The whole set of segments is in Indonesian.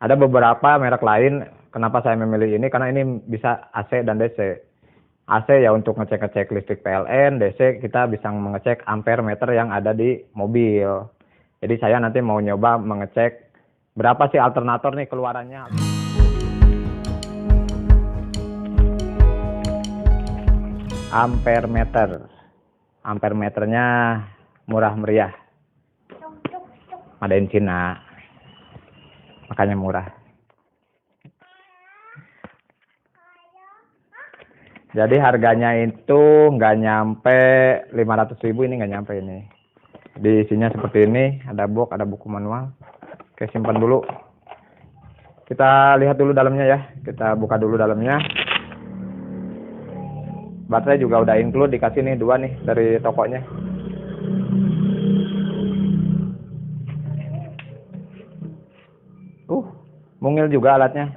Ada beberapa merek lain, kenapa saya memilih ini, karena ini bisa AC dan DC. AC ya untuk ngecek-ngecek listrik PLN, DC kita bisa mengecek ampere meter yang ada di mobil. Jadi saya nanti mau nyoba mengecek berapa sih alternator nih keluarannya. Ampere meter. Ampere meternya murah meriah. Made in Cina. Makanya murah. Jadi harganya itu nggak nyampe 500.000, ini nggak nyampe ini. Di isinya seperti ini, ada box, ada buku manual. Oke, simpan dulu. Kita lihat dulu dalamnya ya. Kita buka dulu dalamnya. Baterai juga udah include, dikasih nih 2 nih dari tokonya. Mungil juga alatnya.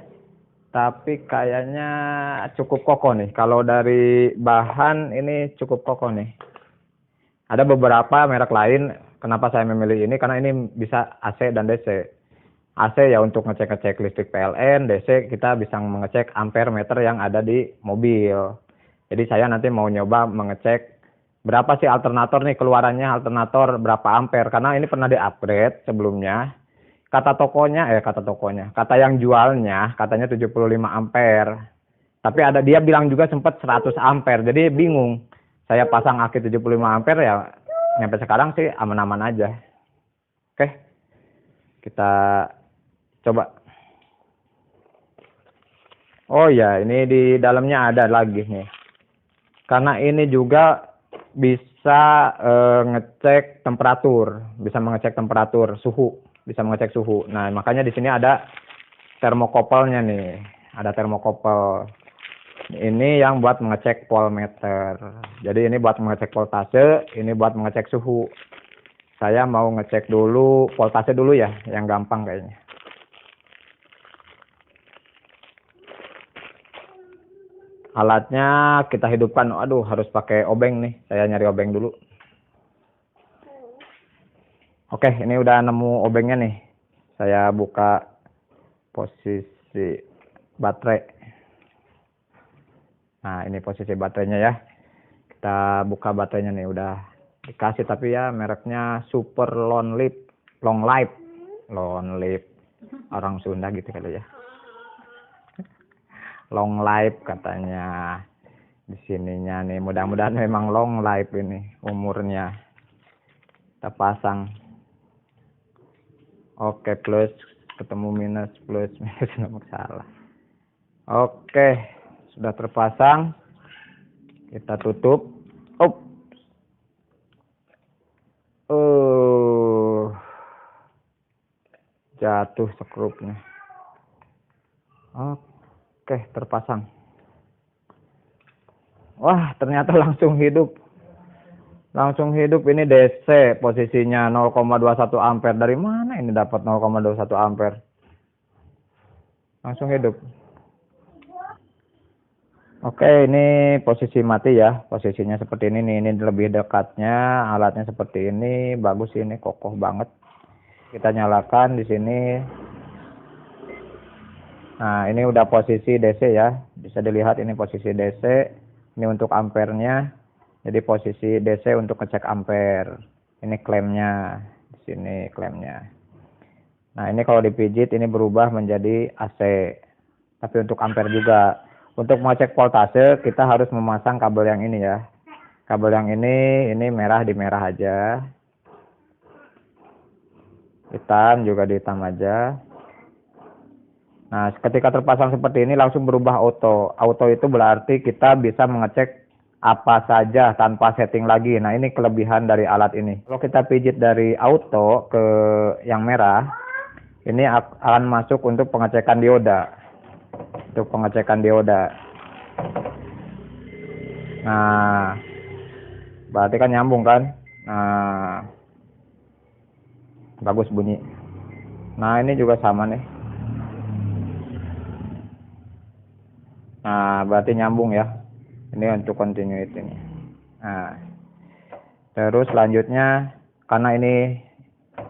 Tapi kayaknya cukup kokoh nih. Kalau dari bahan ini cukup kokoh nih. Ada beberapa merek lain, kenapa saya memilih ini, karena ini bisa AC dan DC. AC ya untuk ngecek-ngecek listrik PLN, DC kita bisa mengecek ampere meter yang ada di mobil. Jadi saya nanti mau nyoba mengecek berapa sih alternator nih keluarannya, alternator berapa ampere, karena ini pernah di-upgrade sebelumnya. Kata yang jualnya katanya 75 ampere. Tapi ada dia bilang juga sempat 100 ampere. Jadi bingung. Saya pasang aki 75 ampere ya, sampai sekarang sih aman-aman aja. Oke. Kita coba. Oh ya, ini di dalamnya ada lagi nih. Karena ini juga bisa ngecek temperatur, bisa mengecek temperatur suhu. Bisa mengecek suhu. Nah, makanya di sini ada termokopelnya nih. Ada termokopel. Ini yang buat mengecek voltmeter. Jadi ini buat mengecek voltase, ini buat mengecek suhu. Saya mau ngecek dulu voltase dulu ya, yang gampang kayaknya. Alatnya kita hidupkan. Aduh, harus pakai obeng nih. Saya nyari obeng dulu. Oke, ini udah nemu obengnya nih. Saya buka posisi baterai. Nah, ini posisi baterainya ya. Kita buka baterainya nih, udah dikasih, tapi ya mereknya Super Long Life. Orang Sunda gitu kali ya. Long life katanya. Di sininya nih, mudah-mudahan memang long life ini umurnya. Kita pasang. Oke, plus ketemu minus, plus minus nomor salah. Oke, sudah terpasang. Kita tutup. Jatuh skrupnya. Oke, terpasang. Wah, ternyata langsung hidup. Ini DC, posisinya 0,21 ampere. Dari mana ini dapat 0,21 ampere? Langsung hidup. Oke, ini posisi mati ya. Posisinya seperti ini nih. Ini lebih dekatnya, alatnya seperti ini. Bagus ini, kokoh banget. Kita nyalakan di sini. Nah, ini udah posisi DC ya. Bisa dilihat ini posisi DC. Ini untuk ampernya. Jadi posisi DC untuk ngecek ampere. Ini klemnya. Di sini klemnya. Nah, ini kalau dipijit ini berubah menjadi AC. Tapi untuk ampere juga. Untuk mengecek voltase kita harus memasang kabel yang ini ya. Kabel yang ini merah di merah aja. Hitam juga di hitam aja. Nah, ketika terpasang seperti ini langsung berubah auto. Auto itu berarti kita bisa mengecek apa saja tanpa setting lagi. Nah, ini kelebihan dari alat ini. Kalau kita pijit dari auto ke yang merah, ini akan masuk untuk pengecekan dioda. Nah, berarti kan nyambung kan? Nah, bagus bunyi. Nah, ini juga sama nih. Nah, berarti nyambung ya. Ini untuk continuity nih. Nah, terus selanjutnya karena ini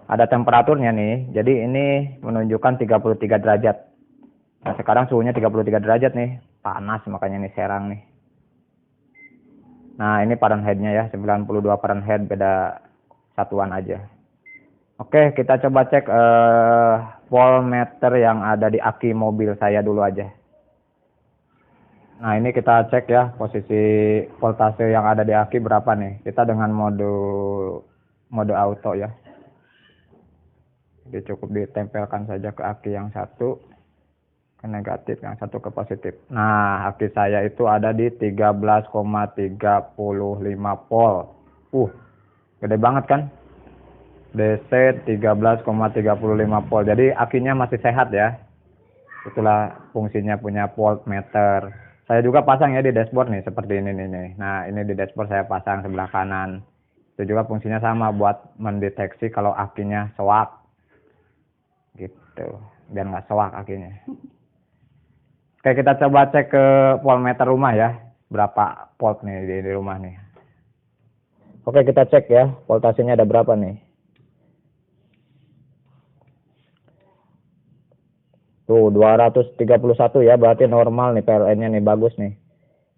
ada temperaturnya nih. Jadi ini menunjukkan 33 derajat. Nah, sekarang suhunya 33 derajat nih. Panas makanya nih serang nih. Nah, ini Fahrenheit-nya ya, 92 Fahrenheit, beda satuan aja. Oke, kita coba cek voltmeter yang ada di aki mobil saya dulu aja. Nah, ini kita cek ya posisi voltase yang ada di aki berapa nih. Kita dengan mode auto ya. Jadi cukup ditempelkan saja ke aki yang satu ke negatif, yang satu ke positif. Nah, aki saya itu ada di 13,35 volt. Gede banget kan? DC 13,35 volt. Jadi akinya masih sehat ya. Itulah fungsinya punya voltmeter. Saya juga pasang ya di dashboard nih, seperti ini nih. Nah, ini di dashboard saya pasang sebelah kanan. Itu juga fungsinya sama buat mendeteksi kalau akinya soak. Gitu. Biar nggak soak akinya. Oke, kita coba cek ke voltmeter rumah ya. Berapa volt nih di rumah nih. Oke, kita cek ya. Voltasenya ada berapa nih. Tuh 231 ya, berarti normal nih PLN-nya nih, bagus nih.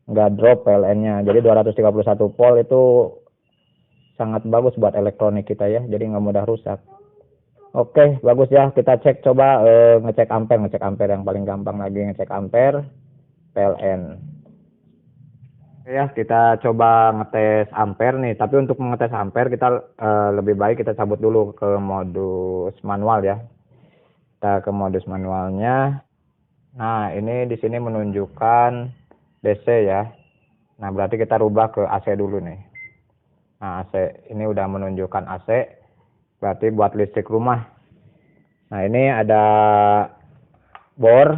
Nggak drop PLN-nya. Jadi 231 volt itu sangat bagus buat elektronik kita ya. Jadi nggak mudah rusak. Oke, bagus ya. Kita cek coba ngecek ampere yang paling gampang lagi, ngecek ampere PLN. Oke ya, kita coba ngetes ampere nih. Tapi untuk mengetes ampere kita lebih baik kita cabut dulu ke modus manual ya. Kita ke modus manualnya. Nah, ini di sini menunjukkan DC ya. Nah, berarti kita rubah ke AC dulu nih. Nah, AC ini udah menunjukkan AC. Berarti buat listrik rumah. Nah, ini ada bor.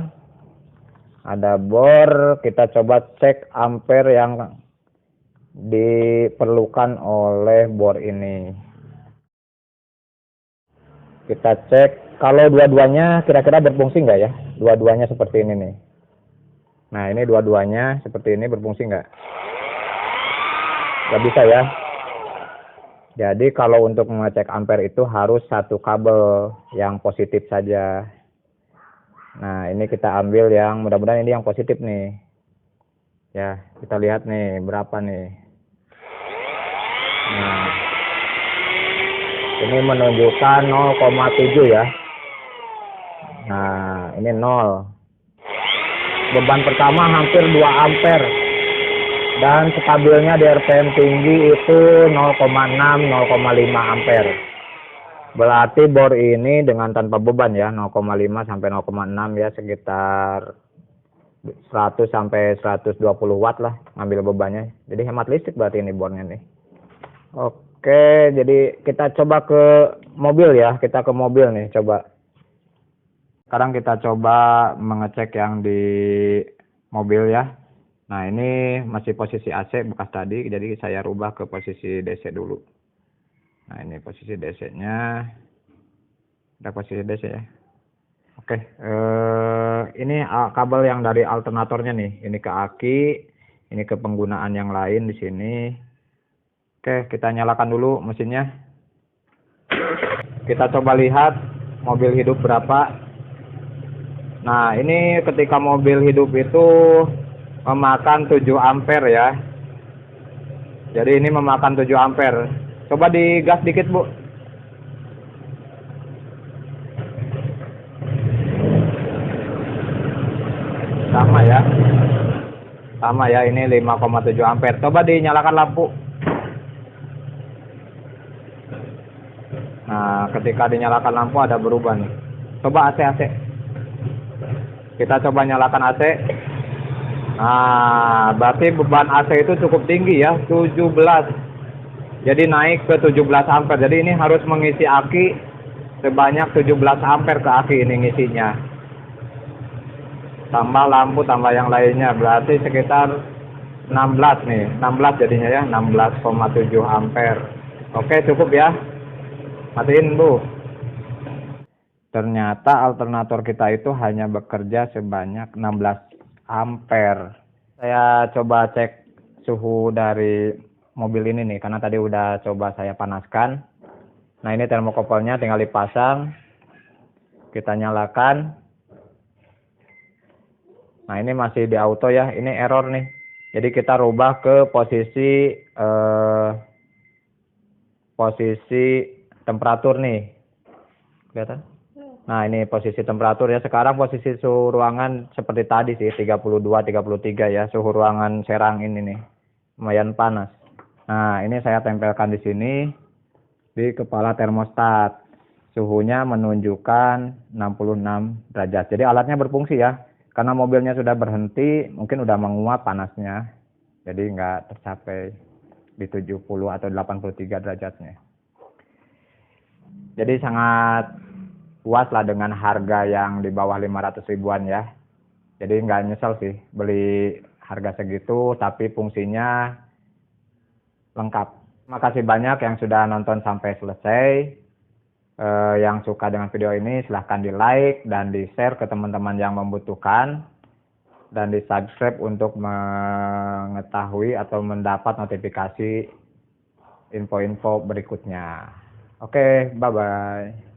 Ada bor. Kita coba cek ampere yang diperlukan oleh bor ini. Kita cek kalau dua-duanya kira-kira berfungsi nggak ya? Dua-duanya seperti ini nih. Nah, ini dua-duanya seperti ini berfungsi nggak? Nggak bisa ya. Jadi kalau untuk mengecek ampere itu harus satu kabel yang positif saja. Nah, ini kita ambil yang mudah-mudahan ini yang positif nih. Ya, kita lihat nih berapa nih. Nah, ini menunjukkan 0,7 ya. Nah, ini 0. Beban pertama hampir 2 ampere. Dan stabilnya di RPM tinggi itu 0,6, 0,5 ampere. Berarti bor ini dengan tanpa beban ya, 0,5 sampai 0,6 ya, sekitar 100 sampai 120 watt lah ngambil bebannya. Jadi hemat listrik berarti ini bornya nih. Oke, jadi kita coba ke mobil ya. Kita ke mobil nih, coba. Sekarang kita coba mengecek yang di mobil ya. Nah, ini masih posisi AC bekas tadi, jadi saya rubah ke posisi DC dulu. Nah, ini posisi DC-nya. Ada posisi DC ya. Oke, ini kabel yang dari alternatornya nih. Ini ke aki, ini ke penggunaan yang lain di sini. Oke, kita nyalakan dulu mesinnya. Kita coba lihat mobil hidup berapa. Nah, ini ketika mobil hidup itu memakan 7 ampere ya. Jadi ini memakan 7 ampere. Coba digas dikit, Bu. Sama ya, ini 5,7 ampere. Coba dinyalakan lampu. Nah, ketika dinyalakan lampu ada berubah nih. Coba AC. Kita coba nyalakan AC. Nah, berarti beban AC itu cukup tinggi ya, 17. Jadi naik ke 17 ampere. Jadi ini harus mengisi aki sebanyak 17 ampere ke aki ini ngisinya. Tambah lampu, tambah yang lainnya. Berarti sekitar 16 nih. 16 jadinya ya, 16,7 ampere. Oke, cukup ya. Matiin, Bu. Ternyata alternator kita itu hanya bekerja sebanyak 16 ampere. Saya coba cek suhu dari mobil ini nih, karena tadi udah coba saya panaskan. Nah, ini termokopelnya tinggal dipasang. Kita nyalakan. Nah, ini masih di auto ya. Ini error nih. Jadi kita rubah ke posisi temperatur nih. Kelihatan? Nah, ini posisi temperatur ya. Sekarang posisi suhu ruangan seperti tadi sih, 32, 33 ya. Suhu ruangan Serang ini nih. Lumayan panas. Nah, ini saya tempelkan di sini di kepala termostat. Suhunya menunjukkan 66 derajat. Jadi alatnya berfungsi ya. Karena mobilnya sudah berhenti, mungkin udah menguap panasnya. Jadi nggak tercapai di 70 atau 83 derajatnya. Jadi sangat puas lah dengan harga yang di bawah 500 ribuan ya. Jadi nggak nyesel sih beli harga segitu, tapi fungsinya lengkap. Terima kasih banyak yang sudah nonton sampai selesai. Yang suka dengan video ini silahkan di like dan di share ke teman-teman yang membutuhkan. Dan di subscribe untuk mengetahui atau mendapat notifikasi info-info berikutnya. Oke, bye-bye.